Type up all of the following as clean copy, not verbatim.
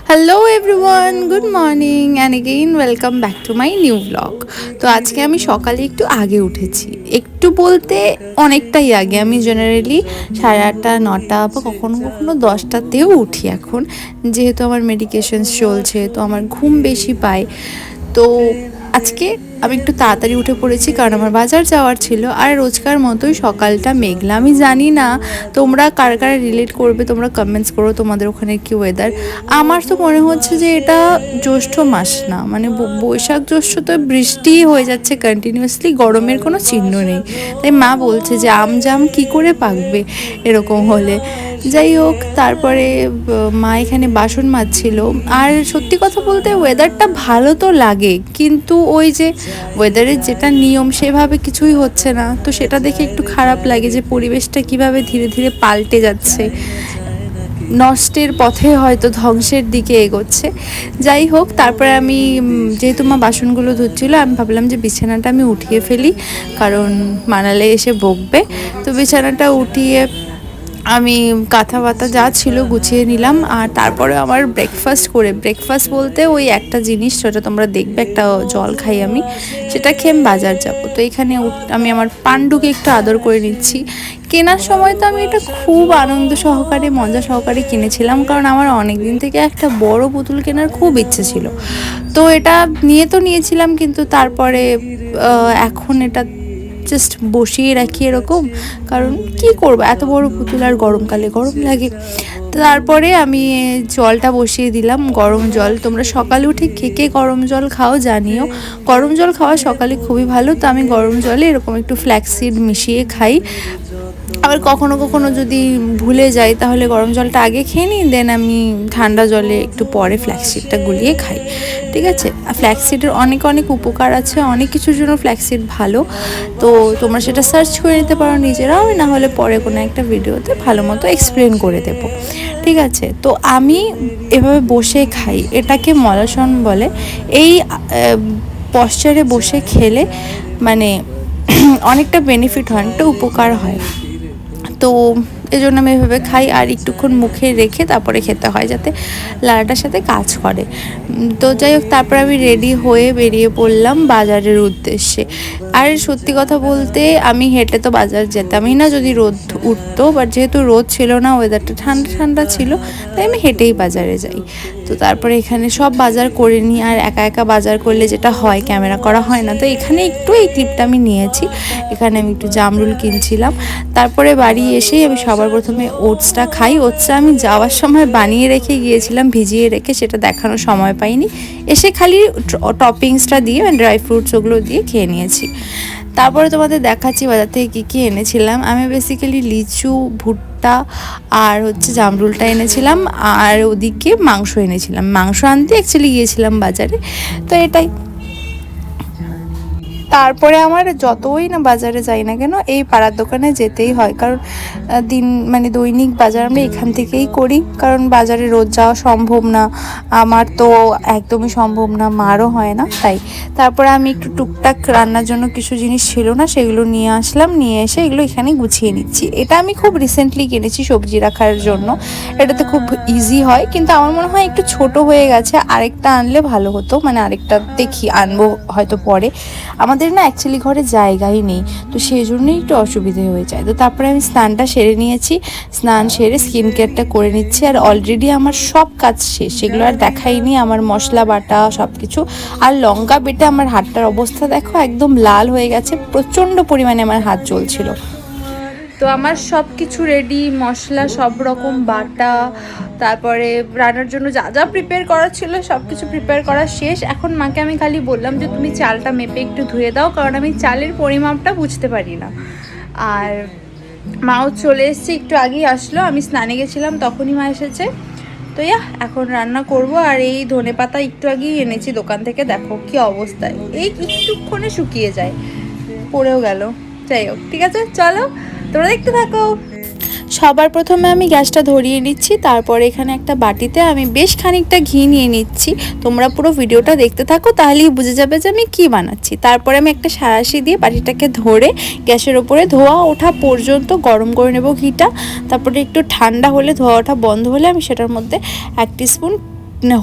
Hello everyone, good morning and again welcome back to my new blog. তো আজকে আমি সকালে একটু আগে উঠেছি, একটু বলতে অনেকটাই আগে। আমি জেনারেলি 8:30 9টা বা কখনো কখনো 10টাতেও উঠি এখন, যেহেতু আমার মেডিকেশন চলছে তো আমার ঘুম বেশি পায়। তো আজকে আমি একটু তাড়াতাড়ি উঠে পড়েছি কারণ আমার বাজার যাওয়ার ছিল। আর রোজকার মতোই সকালটা মেঘলা। আমি জানি না তোমরা কার কারা রিলেট করবে, তোমরা কমেন্টস করো তোমাদের ওখানে কি ওয়েদার। আমার তো মনে হচ্ছে যে এটা জ্যৈষ্ঠ মাস না, মানে বৈশাখ জ্যৈষ্ঠ তো বৃষ্টি হয়ে যাচ্ছে কন্টিনিউয়াসলি, গরমের কোনো চিহ্ন নেই। তাই মা বলছে যে আম জাম কী করে পাকবে এরকম হলে। যাই হোক, তারপরে মা এখানে বাসন মাজছিল। আর সত্যি কথা বলতে ওয়েদারটা ভালো তো লাগে, কিন্তু ওই যে ওয়েদারের যেটা নিয়ম সেভাবে কিছুই হচ্ছে না। তো সেটা দেখে একটু খারাপ লাগে যে পরিবেশটা কিভাবে ধীরে ধীরে পাল্টে যাচ্ছে, নষ্টের পথে হয়তো ধ্বংসের দিকে এগোচ্ছে। যাই হোক, তারপরে আমি যেহেতু মা বাসনগুলো ধুচ্ছিলো, আমি ভাবলাম যে বিছানাটা আমি উঠিয়ে ফেলি, কারণ মানালে এসে বকবে। তো বিছানাটা উঠিয়ে আমি কাঁথা বাতা যা ছিল গুছিয়ে নিলাম। আর তারপরে আমার ব্রেকফাস্ট বলতে ওই একটা জিনিস, সেটা তোমরা দেখবে, একটা জল খাই আমি, সেটা খেয়ে আমি বাজার যাবো। তো এখানে আমি আমার পান্ডুকে একটু আদর করে নিচ্ছি। কেনার সময় তো আমি এটা খুব আনন্দ সহকারে মজা সহকারে কিনেছিলাম, কারণ আমার অনেক দিন থেকে একটা বড় পুতুল কেনার খুব ইচ্ছে ছিল। তো এটা নিয়েছিলাম, কিন্তু তারপরে এখন এটা জাস্ট বসিয়ে রাখি এরকম, কারণ কি করব, এত বড় পুতুল আর গরমকালে গরম লাগে। তারপরে আমি জলটা বসিয়ে দিলাম, গরম জল। তোমরা সকালে উঠে কে কে গরম জল খাও জানিও। গরম জল খাওয়া সকালে খুবই ভালো। তো আমি গরম জলে এরকম একটু ফ্ল্যাক্সিড মিশিয়ে খাই। আবার কখনো কখনো যদি ভুলে যাই তাহলে গরম জলটা আগে খেয়ে নিই, দেন আমি ঠান্ডা জলে একটু পরে ফ্ল্যাক্সিডটা গুলিয়ে খাই। ঠিক আছে, ফ্ল্যাক্সিডের অনেক অনেক উপকার আছে, অনেক কিছুর জন্য ফ্ল্যাক্সিড ভালো। তো তোমরা সেটা সার্চ করে নিতে পারো নিজেরাও, না হলে পরে কোনো একটা ভিডিওতে ভালো মতো এক্সপ্লেন করে দেবো। ঠিক আছে, তো আমি এভাবে বসে খাই, এটাকে মলাসন বলে। এই পশ্চারে বসে খেলে মানে অনেকটা বেনিফিট হয়, অনেকটা উপকার হয়। তো এই জন্য আমি এভাবে খাই, আর একটুক্ষণ মুখে রেখে তারপরে খেতে হয়, যাতে লাড়াটার সাথে কাজ করে। তো যাই হোক, তারপর আমি রেডি হয়ে বেরিয়ে পড়লাম বাজারের উদ্দেশ্যে। আর সত্যি কথা বলতে আমি হেঁটে তো বাজার যেতামই না যদি রোদ উঠতো, বাট যেহেতু রোদ ছিল না, ওয়েদারটা ঠান্ডা ঠান্ডা ছিল, তাই আমি হেঁটেই বাজারে যাই। তো তারপরে এখানে সব বাজার করে নিই। আর একা একা বাজার করলে যেটা হয়, ক্যামেরা করা হয় না। তো এখানে একটু এই ক্লিপটা আমি নিয়েছি। এখানে আমি একটু জামরুল কিনছিলাম। তারপরে বাড়ি এসেই আমি সবার প্রথমে ওটসটা খাই। ওটসটা আমি যাওয়ার সময় বানিয়ে রেখে গিয়েছিলাম, ভিজিয়ে রেখে, সেটা দেখানোর সময় পাইনি। এসে খালি টপিংসটা দিয়ে, ড্রাই ফ্রুটস ওগুলো দিয়ে খেয়ে নিয়েছি। তারপরে তোমাদের দেখাচ্ছি বাজার থেকে কী কী এনেছিলাম। আমি বেসিক্যালি লিচু, ভুট্টা আর জামরুলটা এনেছিলাম। আর ওদিকে মাংস এনেছিলাম, মাংস আনতে অ্যাকচুয়ালি গিয়েছিলাম বাজারে। তো এটাই। তারপরে আমার যতই না বাজারে যাই না কেন, এই পাড়ার দোকানে যেতেই হয়, কারণ দৈনিক বাজার আমরা এখান থেকেই করি, কারণ বাজারে রোজ যাওয়া সম্ভব না, আমার তো একদমই সম্ভব না, মারও হয় না। তাই তারপরে আমি একটু টুকটাক রান্নার জন্য কিছু জিনিস ছিল না, সেগুলো নিয়ে আসলাম, নিয়ে এসে এগুলো এখানে গুছিয়ে নিচ্ছি। এটা আমি খুব রিসেন্টলি কিনেছি সবজি রাখার জন্য, এটাতে খুব ইজি হয়, কিন্তু আমার মনে হয় একটু ছোট হয়ে গেছে, আরেকটা আনলে ভালো হতো, আরেকটা দেখি আনবো হয়তো পরে। আমাদের না অ্যাকচুয়ালি ঘরে জায়গাই নেই, তো সেই জন্যই একটু অসুবিধে হয়ে যায়। তো তারপরে আমি স্নানটা সেরে নিয়েছি, স্নান সেরে স্কিন কেয়ারটা করে নিচ্ছি। আর অলরেডি আমার সব কাজ শেষ, সেগুলো আর দেখাইনি, আমার মশলা বাটা সব কিছু। আর লঙ্কা বেটে আমার হাতটার অবস্থা দেখো, একদম লাল হয়ে গেছে, প্রচণ্ড পরিমাণে আমার হাত জ্বলছিল। তো আমার সব কিছু রেডি, মশলা সব রকম বাটা, তারপরে রান্নার জন্য যা যা প্রিপেয়ার করা ছিল সব কিছু প্রিপেয়ার করা শেষ। এখন মাকে আমি খালি বললাম যে তুমি চালটা মেপে একটু ধুয়ে দাও, কারণ আমি চালের পরিমাপটা বুঝতে পারি না। আর মাও চলে এসছে, একটু আগেই আসলো, আমি স্নানে গেছিলাম তখনই মা এসেছে। তো এখন রান্না করব। আর এই ধনেপাতা একটু আগেই এনেছি দোকান থেকে, দেখো কি অবস্থায়, এই একটুক্ষণে শুকিয়ে যায়, পড়েও গেল। যাই হোক, ঠিক আছে, চলো তোমরা দেখতে থাকো। সবার প্রথমে আমি গ্যাসটা ধরিয়ে নিচ্ছি, তারপরে এখানে একটা বাটিতে আমি বেশ খানিকটা ঘি নিয়ে নিচ্ছি। তোমরা পুরো ভিডিওটা দেখতে থাকো, তাহলেই বুঝে যাবে যে আমি কি বানাচ্ছি। তারপরে আমি একটা সাঁড়াশি দিয়ে বাটিটাকে ধরে গ্যাসের ওপরে ধোয়া ওঠা পর্যন্ত গরম করে নেব ঘিটা। তারপরে একটু ঠান্ডা হলে, ধোয়া ওঠা বন্ধ হলে, আমি সেটার মধ্যে 1 টিস্পুন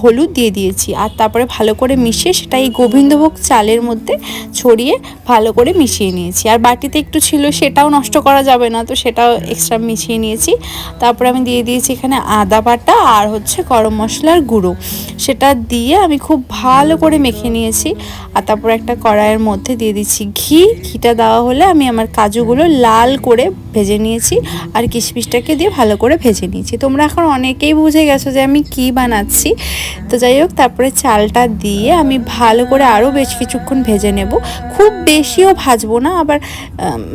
হলুদ দিয়ে দিয়েছি। আর তারপরে ভালো করে মিশিয়ে সেটা এই গোবিন্দভোগ চালের মধ্যে ছড়িয়ে ভালো করে মিশিয়ে নিয়েছি। আর বাটিতে একটু ছিল, সেটাও নষ্ট করা যাবে না, তো সেটাও এক্সট্রা মিশিয়ে নিয়েছি। তারপরে আমি দিয়ে দিয়েছি এখানে আদা বাটা আর হচ্ছে গরম মশলার গুঁড়ো, সেটা দিয়ে আমি খুব ভালো করে মেখে নিয়েছি। আর তারপর একটা কড়াইয়ের মধ্যে দিয়ে দিচ্ছি ঘিটা দেওয়া হলে আমি আমার কাজুগুলো লাল করে ভেজে নিয়েছি আর কিশমিশটাকে দিয়ে ভালো করে ভেজে নিয়েছি। তোমরা এখন অনেকেই বুঝে গেছো যে আমি কি বানাচ্ছি। তো যাই হোক, তারপরে চালটা দিয়ে আমি ভালো করে আরও বেশ কিছুক্ষণ ভেজে নেব। খুব বেশিও ভাজবো না, আবার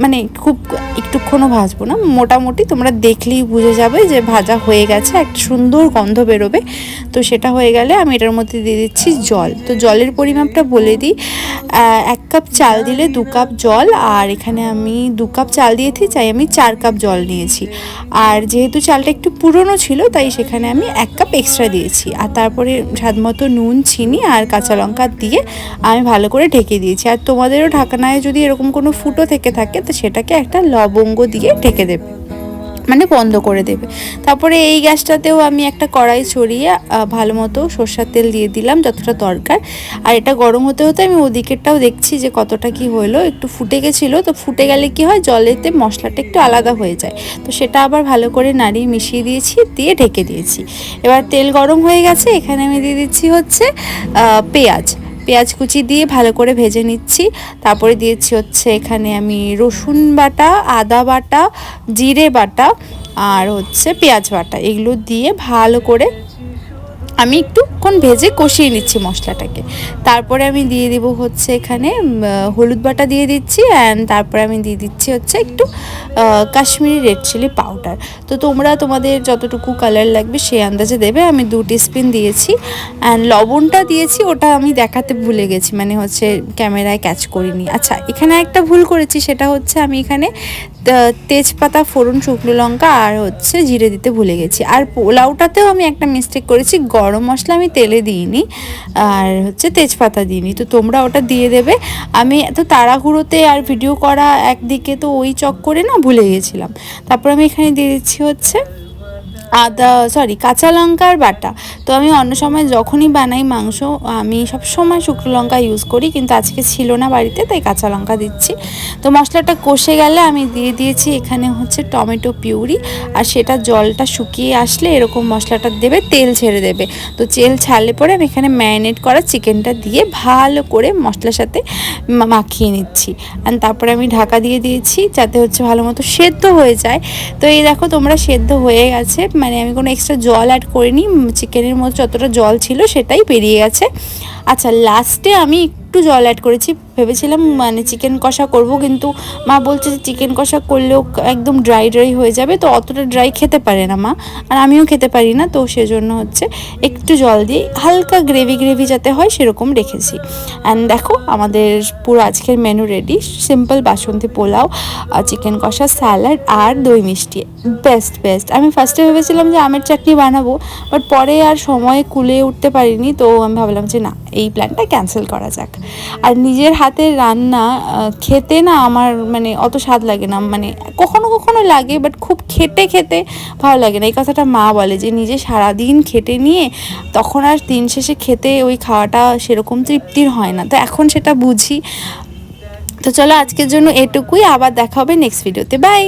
মানে খুব একটুক্ষণও ভাজবো না, মোটামুটি তোমরা দেখলেই বুঝে যাবে যে ভাজা হয়ে গেছে, একটা সুন্দর গন্ধ বেরোবে। তো সেটা হয়ে গেলে আমি এটার মধ্যে দিয়ে দিচ্ছি জল। তো জলের পরিমাপটা বলে দিই, 1 কাপ চাল দিলে 2 কাপ জল, আর এখানে আমি 2 কাপ চাল দিয়েছি, চাই আমি 4 কাপ জল নিয়েছি। আর যেহেতু চালটা একটু পুরনো ছিল তাই সেখানে আমি 1 কাপ এক্সট্রা দিয়েছি। আর তারপরে স্বাদমতো নুন, চিনি আর কাঁচা লঙ্কা দিয়ে আমি ভালো করে ঢেকে দিয়েছি। আর তোমাদেরও ঢাকনায় যদি এরকম কোনো ফুটো থেকে থাকে তো সেটাকে একটা লবঙ্গ দিয়ে ঢেকে দেবে, মানে বন্ধ করে দেবে। তারপরে এই গ্যাসটাতেও আমি একটা কড়াই ছড়িয়ে ভালো মতো সরষের তেল দিয়ে দিলাম যতটা দরকার। আর এটা গরম হতে হতে আমি ওদিকেরটাও দেখছি যে কতটা কি হলো, একটু ফুটে গেছিলো। তো ফুটে গেলে কি হয়, জলেতে মশলাটা একটু আলাদা হয়ে যায়, তো সেটা আবার ভালো করে নাড়িয়ে মিশিয়ে দিয়েছি, দিয়ে ঢেকে দিয়েছি। এবার তেল গরম হয়ে গেছে, এখানে আমি দিয়ে দিচ্ছি হচ্ছে পেঁয়াজ কুচি দিয়ে ভালো করে ভেজে নিচ্ছি। তারপরে দিয়েছি হচ্ছে এখানে আমি রসুন বাটা, আদা বাটা, জিরে বাটা আর হচ্ছে পেঁয়াজ বাটা, এগুলো দিয়ে ভালো করে আমি একটুক্ষণ ভেজে কষিয়ে নিচ্ছি মশলাটাকে। তারপরে আমি দিয়ে দিব হচ্ছে এখানে হলুদ বাটা দিয়ে দিচ্ছি, অ্যান্ড তারপরে আমি দিয়ে দিচ্ছি হচ্ছে একটু কাশ্মীরি রেড চিলি পাউডার। তো তোমরা তোমাদের যতটুকু কালার লাগবে সেই আন্দাজে দেবে। আমি 2 টিস্পুন দিয়েছি। অ্যান্ড লবণটা দিয়েছি, ওটা আমি দেখাতে ভুলে গেছি, মানে হচ্ছে ক্যামেরায় ক্যাচ করিনি। আচ্ছা, এখানে একটা ভুল করেছি, সেটা হচ্ছে আমি এখানে তেজপাতা, ফোড়ন, শুকনো লঙ্কা আর হচ্ছে জিরে দিতে ভুলে গেছি। আর পোলাওটাতেও আমি একটা মিস্টেক করেছি, গরম মশলা আমি তেলে দিইনি আর হচ্ছে তেজপাতা দিইনি, তো তোমরা ওটা দিয়ে দেবে। আমি এত তাড়াহুড়োতে আর ভিডিও করা একদিকে, তো ওই চক্করে না ভুলে গেছিলাম। তারপর আমি এখানে দিয়ে দিচ্ছি হচ্ছে কাঁচা লঙ্কার বাটা। তো আমি অন্য সময় যখনই বানাই মাংস আমি সবসময় শুকনো লঙ্কা ইউজ করি, কিন্তু আজকে ছিল না বাড়িতে, তাই কাঁচা লঙ্কা দিচ্ছি। তো মশলাটা কষে গেলে আমি দিয়ে দিয়েছি এখানে হচ্ছে টমেটো পিউরি, আর সেটা জলটা শুকিয়ে আসলে এরকম মশলাটা দেবে, তেল ছেড়ে দেবে। তো তেল ছাড়লে পরে আমি এখানে ম্যারিনেট করা চিকেনটা দিয়ে ভালো করে মশলার সাথে মাখিয়ে নিচ্ছি। আর তারপরে আমি ঢাকা দিয়ে দিয়েছি যাতে হচ্ছে ভালো মতো সেদ্ধ হয়ে যায়। তো এই দেখো তোমরা, সেদ্ধ হয়ে গেছে, মানে আমি কোনো এক্সট্রা জল অ্যাড করিনি, চিকেনের মধ্যে যতটা জল ছিল সেটাই বেরিয়ে গেছে। আচ্ছা, লাস্টে আমি একটু জল অ্যাড করেছি, ভেবেছিলাম মানে চিকেন কষা করব, কিন্তু মা বলছে যে চিকেন কষা করলেও একদম ড্রাই হয়ে যাবে, তো অতটা ড্রাই খেতে পারে না মা, আর আমিও খেতে পারি না, তো সেজন্য হচ্ছে একটু জল দিয়ে হালকা গ্রেভি যাতে হয় সেরকম রেখেছি। অ্যান্ড দেখো আমাদের পুরো আজকের মেনু রেডি। সিম্পল বাসন্তী পোলাও, চিকেন কষা, স্যালাড আর দই মিষ্টি, বেস্ট। আমি ফার্স্টে ভেবেছিলাম যে আমের চাটনি বানাবো, বাট পরে আর সময়ে কুলিয়ে উঠতে পারিনি, তো আমি ভাবলাম যে না, এই প্ল্যানটা ক্যান্সেল করা যাক। আর নিজের হাতের রান্না খেতে না আমার মানে অত স্বাদ লাগে না, মানে কখনো লাগে, বাট খুব খেতে ভালো লাগে না। এই কথাটা মা বলে যে নিজে সারাদিন খেটে নিয়ে তখন আর দিন শেষে খেতে ওই খাওয়াটা সেরকম তৃপ্তির হয় না, তো এখন সেটা বুঝি। তো চলো আজকের জন্য এটুকুই, আবার দেখা হবে নেক্সট ভিডিওতে, বাই।